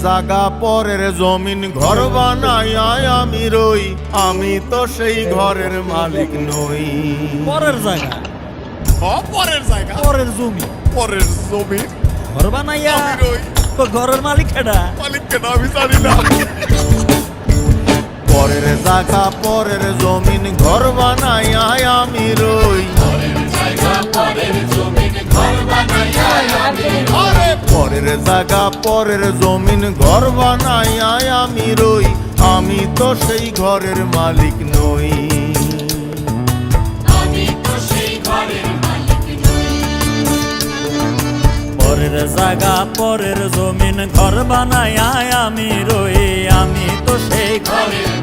জাগা পরের জমিন ঘর বানাইয়া আমি রই, আমি তো সেই ঘরের মালিক নই। পরের জায়গা, পরের জায়গা, পরের জমি, পরের জমি ঘর বানাইয়া আমি রই। তো ঘরের মালিক কেডা? মালিককে না আমি জানি না। পরের জাগা পরের জমিন ঘর বানাইয়া আমি রই, আরে পরের জাগা পরের জমিন ঘর বানাইয়া আমি রই, আমি তো সেই ঘরের মালিক নই। পরের জায়গা পরের জমিন ঘর বানাইয়া আমি রই, আমি তো সেই ঘরের